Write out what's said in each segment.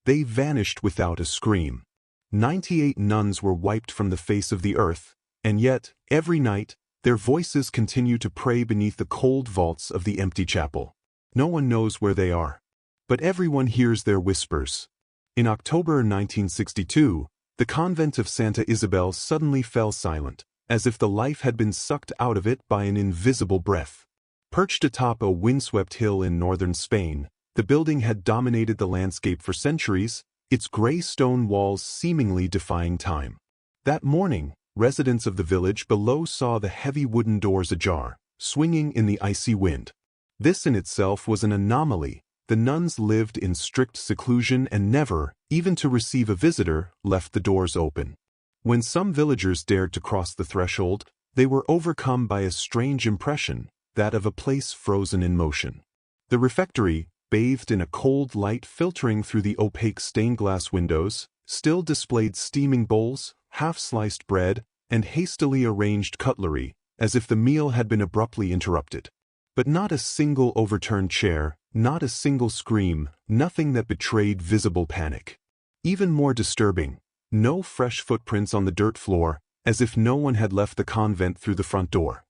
they vanished without a scream. 98 nuns were wiped from the face of the earth, and yet, every night, their voices continue to pray beneath the cold vaults of the empty chapel. No one knows where they are, but everyone hears their whispers. In October 1962, the convent of Santa Isabel suddenly fell silent, as if the life had been sucked out of it by an invisible breath. Perched atop a windswept hill in northern Spain, the building had dominated the landscape for centuries, its gray stone walls seemingly defying time. That morning, residents of the village below saw the heavy wooden doors ajar, swinging in the icy wind. This in itself was an anomaly. The nuns lived in strict seclusion and never, even to receive a visitor, left the doors open. When some villagers dared to cross the threshold, they were overcome by a strange impression, that of a place frozen in motion. The refectory, bathed in a cold light filtering through the opaque stained glass windows, still displayed steaming bowls, half-sliced bread, and hastily arranged cutlery, as if the meal had been abruptly interrupted. But not a single overturned chair, not a single scream, nothing that betrayed visible panic. Even more disturbing, no fresh footprints on the dirt floor, as if no one had left the convent through the front door.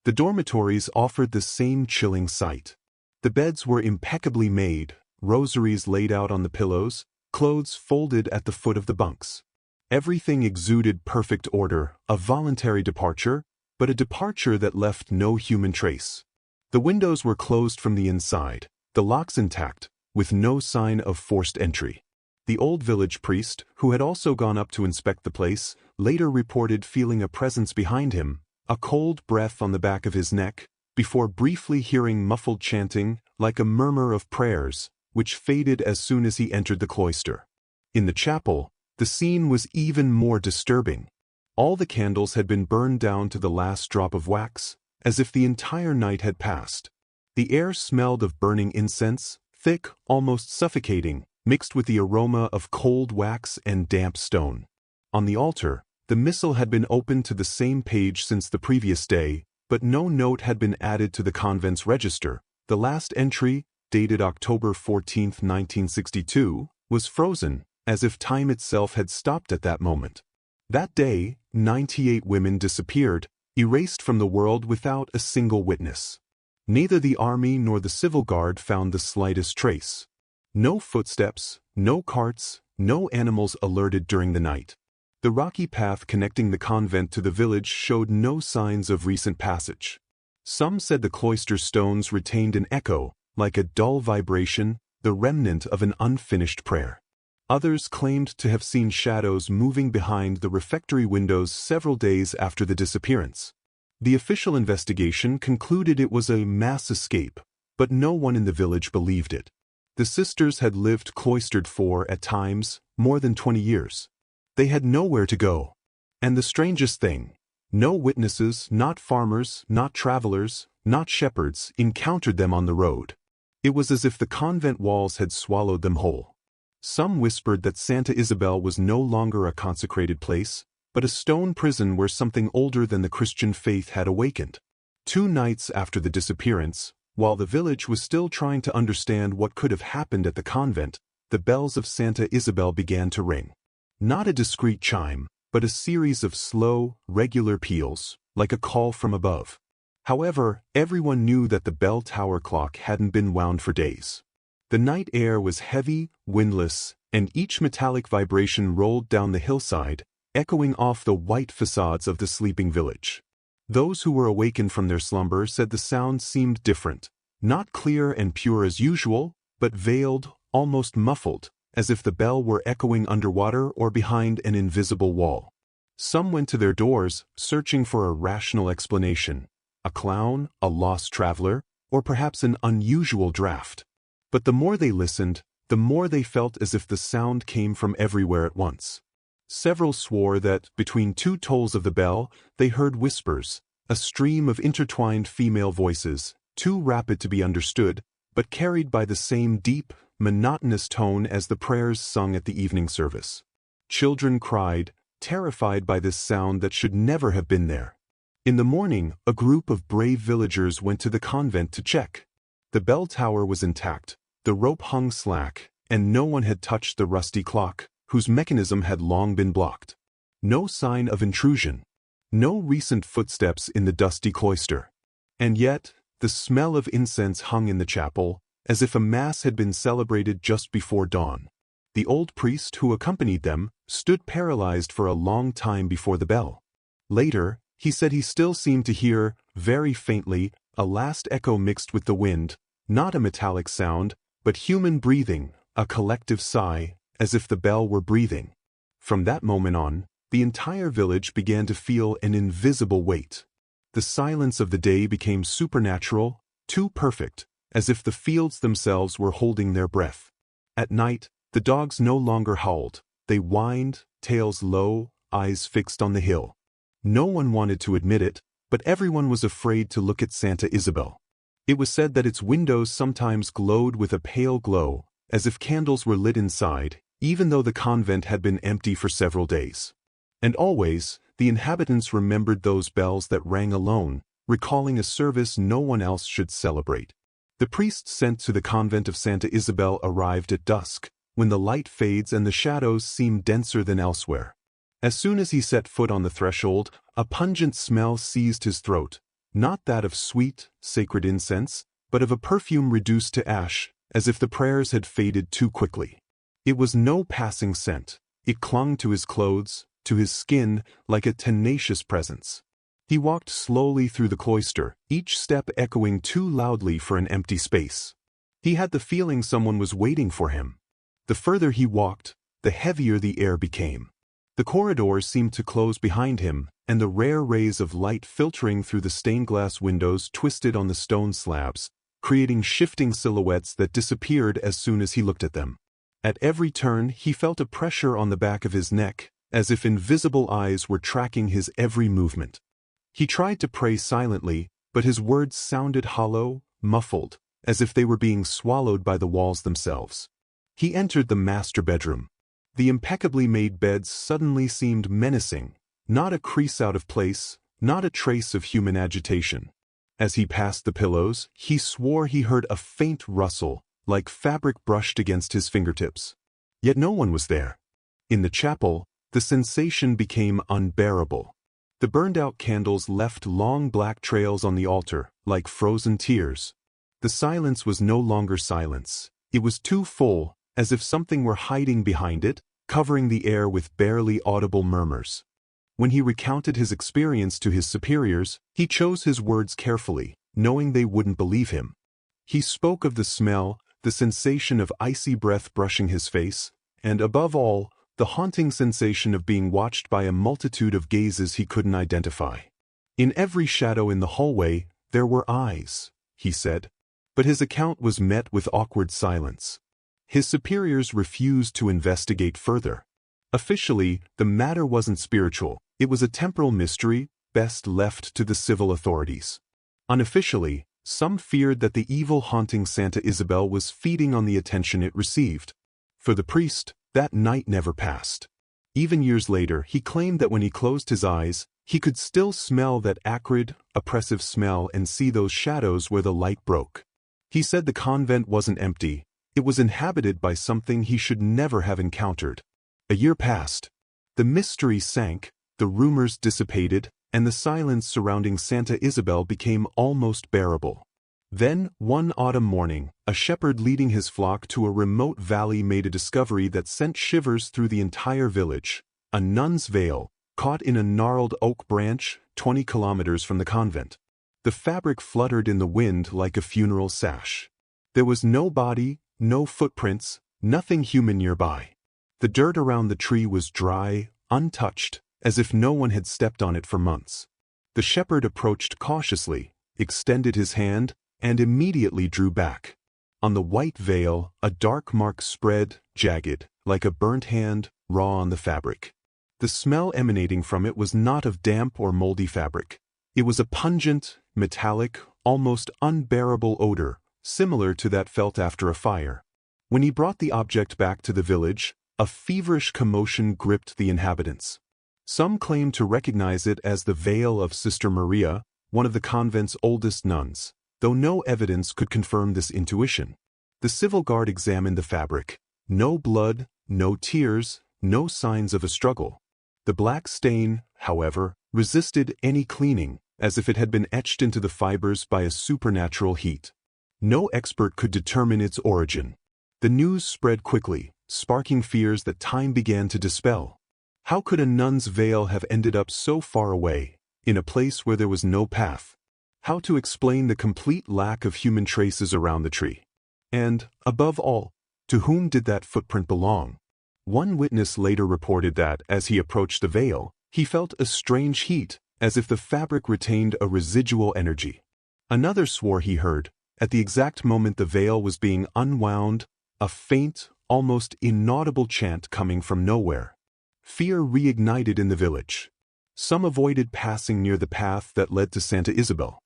The dormitories offered the same chilling sight. The beds were impeccably made, rosaries laid out on the pillows, clothes folded at the foot of the bunks. Everything exuded perfect order, a voluntary departure, but a departure that left no human trace. The windows were closed from the inside, the locks intact, with no sign of forced entry. The old village priest, who had also gone up to inspect the place, later reported feeling a presence behind him, a cold breath on the back of his neck, before briefly hearing muffled chanting, like a murmur of prayers, which faded as soon as he entered the cloister. In the chapel, the scene was even more disturbing. All the candles had been burned down to the last drop of wax, as if the entire night had passed. The air smelled of burning incense, thick, almost suffocating, mixed with the aroma of cold wax and damp stone. On the altar, the missal had been opened to the same page since the previous day, but no note had been added to the convent's register. The last entry, dated October 14, 1962, was frozen, as if time itself had stopped at that moment. That day, 98 women disappeared, erased from the world without a single witness. Neither the army nor the civil guard found the slightest trace. No footsteps, no carts, no animals alerted during the night. The rocky path connecting the convent to the village showed no signs of recent passage. Some said the cloister stones retained an echo, like a dull vibration, the remnant of an unfinished prayer. Others claimed to have seen shadows moving behind the refectory windows several days after the disappearance. The official investigation concluded it was a mass escape, but no one in the village believed it. The sisters had lived cloistered for, at times, more than 20 years. They had nowhere to go. And the strangest thing, no witnesses, not farmers, not travelers, not shepherds, encountered them on the road. It was as if the convent walls had swallowed them whole. Some whispered that Santa Isabel was no longer a consecrated place, but a stone prison where something older than the Christian faith had awakened. 2 nights after the disappearance, while the village was still trying to understand what could have happened at the convent, the bells of Santa Isabel began to ring. Not a discreet chime, but a series of slow, regular peals, like a call from above. However, everyone knew that the bell tower clock hadn't been wound for days. The night air was heavy, windless, and each metallic vibration rolled down the hillside, echoing off the white facades of the sleeping village. Those who were awakened from their slumber said the sound seemed different, not clear and pure as usual, but veiled, almost muffled, as if the bell were echoing underwater or behind an invisible wall. Some went to their doors, searching for a rational explanation, a clown, a lost traveler, or perhaps an unusual draft. But the more they listened, the more they felt as if the sound came from everywhere at once. Several swore that, between 2 tolls of the bell, they heard whispers, a stream of intertwined female voices, too rapid to be understood, but carried by the same deep, monotonous tone as the prayers sung at the evening service. Children cried, terrified by this sound that should never have been there. In the morning, a group of brave villagers went to the convent to check. The bell tower was intact, the rope hung slack, and no one had touched the rusty clock, whose mechanism had long been blocked. No sign of intrusion. No recent footsteps in the dusty cloister. And yet, the smell of incense hung in the chapel, as if a mass had been celebrated just before dawn. The old priest who accompanied them stood paralyzed for a long time before the bell. Later, he said he still seemed to hear, very faintly, a last echo mixed with the wind, not a metallic sound, but human breathing, a collective sigh, as if the bell were breathing. From that moment on, the entire village began to feel an invisible weight. The silence of the day became supernatural, too perfect, as if the fields themselves were holding their breath. At night, the dogs no longer howled. They whined, tails low, eyes fixed on the hill. No one wanted to admit it, but everyone was afraid to look at Santa Isabel. It was said that its windows sometimes glowed with a pale glow, as if candles were lit inside, even though the convent had been empty for several days. And always, the inhabitants remembered those bells that rang alone, recalling a service no one else should celebrate. The priest sent to the convent of Santa Isabel arrived at dusk, when the light fades and the shadows seem denser than elsewhere. As soon as he set foot on the threshold, a pungent smell seized his throat, not that of sweet, sacred incense, but of a perfume reduced to ash, as if the prayers had faded too quickly. It was no passing scent. It clung to his clothes, to his skin, like a tenacious presence. He walked slowly through the cloister, each step echoing too loudly for an empty space. He had the feeling someone was waiting for him. The further he walked, the heavier the air became. The corridors seemed to close behind him, and the rare rays of light filtering through the stained glass windows twisted on the stone slabs, creating shifting silhouettes that disappeared as soon as he looked at them. At every turn he felt a pressure on the back of his neck, as if invisible eyes were tracking his every movement. He tried to pray silently, but his words sounded hollow, muffled, as if they were being swallowed by the walls themselves. He entered the master bedroom. The impeccably made beds suddenly seemed menacing, not a crease out of place, not a trace of human agitation. As he passed the pillows, he swore he heard a faint rustle, like fabric brushed against his fingertips. Yet no one was there. In the chapel, the sensation became unbearable. The burned-out candles left long black trails on the altar, like frozen tears. The silence was no longer silence. It was too full, as if something were hiding behind it, covering the air with barely audible murmurs. When he recounted his experience to his superiors, he chose his words carefully, knowing they wouldn't believe him. He spoke of the smell, the sensation of icy breath brushing his face, and above all, the haunting sensation of being watched by a multitude of gazes he couldn't identify. In every shadow in the hallway, there were eyes, he said. But his account was met with awkward silence. His superiors refused to investigate further. Officially, the matter wasn't spiritual. It was a temporal mystery, best left to the civil authorities. Unofficially, some feared that the evil haunting Santa Isabel was feeding on the attention it received. For the priest, that night never passed. Even years later, he claimed that when he closed his eyes, he could still smell that acrid, oppressive smell and see those shadows where the light broke. He said the convent wasn't empty, it was inhabited by something he should never have encountered. A year passed. The mystery sank, the rumors dissipated, and the silence surrounding Santa Isabel became almost bearable. Then, one autumn morning, a shepherd leading his flock to a remote valley made a discovery that sent shivers through the entire village. A nun's veil, caught in a gnarled oak branch, 20 kilometers from the convent. The fabric fluttered in the wind like a funeral sash. There was no body, no footprints, nothing human nearby. The dirt around the tree was dry, untouched, as if no one had stepped on it for months. The shepherd approached cautiously, extended his hand, and immediately drew back. On the white veil, a dark mark spread, jagged, like a burnt hand, raw on the fabric. The smell emanating from it was not of damp or moldy fabric. It was a pungent, metallic, almost unbearable odor, similar to that felt after a fire. When he brought the object back to the village, a feverish commotion gripped the inhabitants. Some claimed to recognize it as the veil of Sister Maria, one of the convent's oldest nuns, though no evidence could confirm this intuition. The civil guard examined the fabric. No blood, no tears, no signs of a struggle. The black stain, however, resisted any cleaning, as if it had been etched into the fibers by a supernatural heat. No expert could determine its origin. The news spread quickly, sparking fears that time began to dispel. How could a nun's veil have ended up so far away, in a place where there was no path? How to explain the complete lack of human traces around the tree? And, above all, to whom did that footprint belong? One witness later reported that, as he approached the veil, he felt a strange heat, as if the fabric retained a residual energy. Another swore he heard, at the exact moment the veil was being unwound, a faint, almost inaudible chant coming from nowhere. Fear reignited in the village. Some avoided passing near the path that led to Santa Isabel.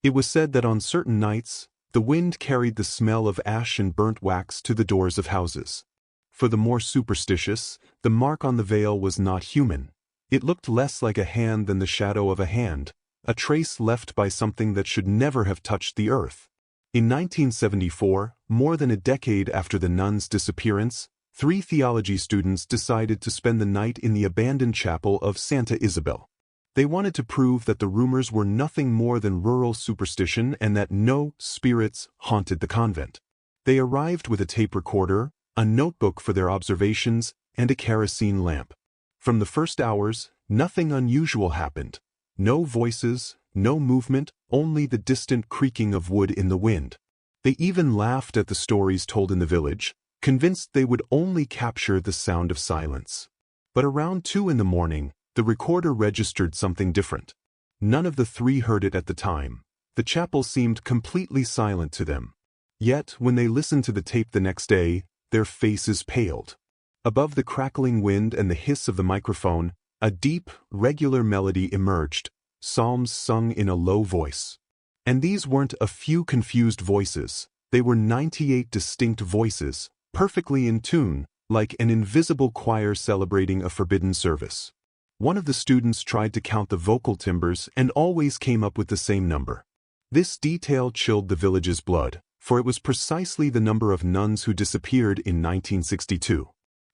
It was said that on certain nights, the wind carried the smell of ash and burnt wax to the doors of houses. For the more superstitious, the mark on the veil was not human. It looked less like a hand than the shadow of a hand, a trace left by something that should never have touched the earth. In 1974, more than a decade after the nun's disappearance, 3 theology students decided to spend the night in the abandoned chapel of Santa Isabel. They wanted to prove that the rumors were nothing more than rural superstition and that no spirits haunted the convent. They arrived with a tape recorder, a notebook for their observations, and a kerosene lamp. From the first hours, nothing unusual happened. No voices, no movement, only the distant creaking of wood in the wind. They even laughed at the stories told in the village, convinced they would only capture the sound of silence. But around 2 in the morning, the recorder registered something different. None of the 3 heard it at the time. The chapel seemed completely silent to them. Yet, when they listened to the tape the next day, their faces paled. Above the crackling wind and the hiss of the microphone, a deep, regular melody emerged, psalms sung in a low voice. And these weren't a few confused voices, they were 98 distinct voices, perfectly in tune, like an invisible choir celebrating a forbidden service. One of the students tried to count the vocal timbres and always came up with the same number. This detail chilled the village's blood, for it was precisely the number of nuns who disappeared in 1962.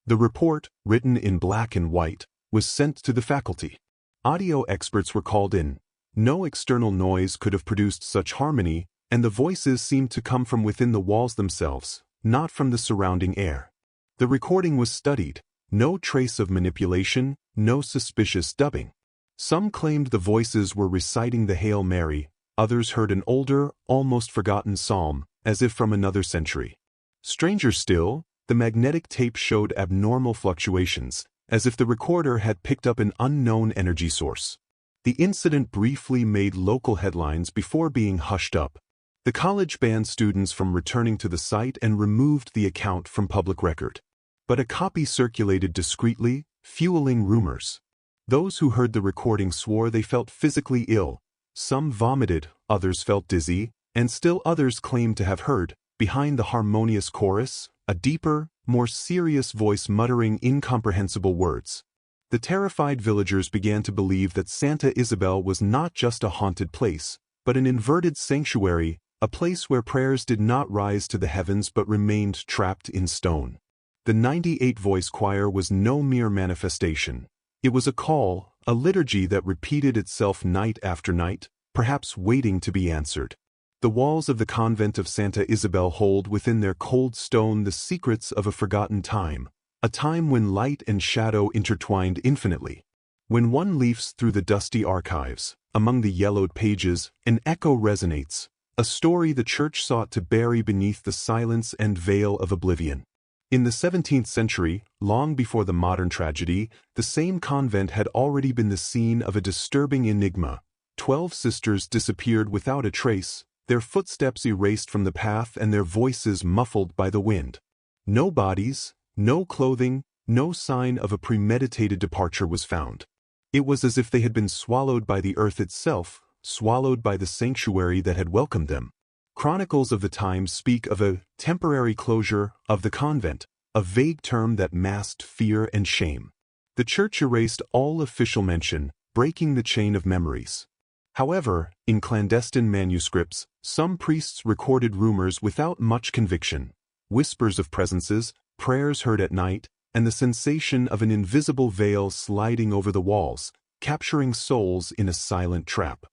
The report, written in black and white, was sent to the faculty. Audio experts were called in. No external noise could have produced such harmony, and the voices seemed to come from within the walls themselves, not from the surrounding air. The recording was studied. No trace of manipulation, no suspicious dubbing. Some claimed the voices were reciting the Hail Mary, others heard an older, almost forgotten psalm, as if from another century. Stranger still, the magnetic tape showed abnormal fluctuations, as if the recorder had picked up an unknown energy source. The incident briefly made local headlines before being hushed up. The college banned students from returning to the site and removed the account from public record. But a copy circulated discreetly, fueling rumors. Those who heard the recording swore they felt physically ill. Some vomited, others felt dizzy, and still others claimed to have heard, behind the harmonious chorus, a deeper, more serious voice muttering incomprehensible words. The terrified villagers began to believe that Santa Isabel was not just a haunted place, but an inverted sanctuary, a place where prayers did not rise to the heavens but remained trapped in stone. The 98-voice choir was no mere manifestation. It was a call, a liturgy that repeated itself night after night, perhaps waiting to be answered. The walls of the convent of Santa Isabel hold within their cold stone the secrets of a forgotten time, a time when light and shadow intertwined infinitely. When one leafs through the dusty archives, among the yellowed pages, an echo resonates, a story the church sought to bury beneath the silence and veil of oblivion. In the 17th century, long before the modern tragedy, the same convent had already been the scene of a disturbing enigma. 12 sisters disappeared without a trace, their footsteps erased from the path and their voices muffled by the wind. No bodies, no clothing, no sign of a premeditated departure was found. It was as if they had been swallowed by the earth itself, swallowed by the sanctuary that had welcomed them. Chronicles of the times speak of a temporary closure of the convent, a vague term that masked fear and shame. The church erased all official mention, breaking the chain of memories. However, in clandestine manuscripts, some priests recorded rumors without much conviction, whispers of presences, prayers heard at night, and the sensation of an invisible veil sliding over the walls, capturing souls in a silent trap.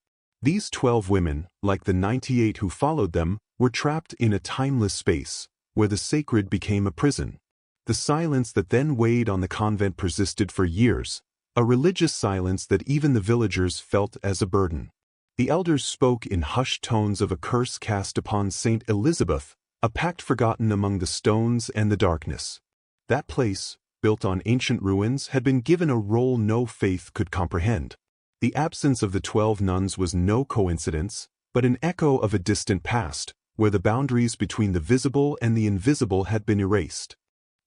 These 12 women, like the 98 who followed them, were trapped in a timeless space, where the sacred became a prison. The silence that then weighed on the convent persisted for years, a religious silence that even the villagers felt as a burden. The elders spoke in hushed tones of a curse cast upon Saint Elizabeth, a pact forgotten among the stones and the darkness. That place, built on ancient ruins, had been given a role no faith could comprehend. The absence of the 12 nuns was no coincidence, but an echo of a distant past, where the boundaries between the visible and the invisible had been erased.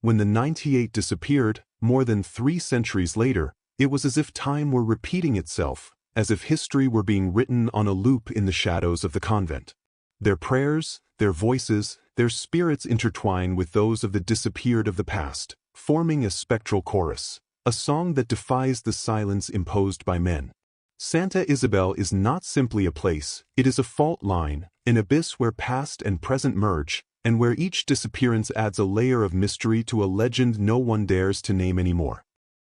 When the 98 disappeared, more than 3 centuries later, it was as if time were repeating itself, as if history were being written on a loop in the shadows of the convent. Their prayers, their voices, their spirits intertwine with those of the disappeared of the past, forming a spectral chorus, a song that defies the silence imposed by men. Santa Isabel is not simply a place, it is a fault line, an abyss where past and present merge, and where each disappearance adds a layer of mystery to a legend no one dares to name anymore.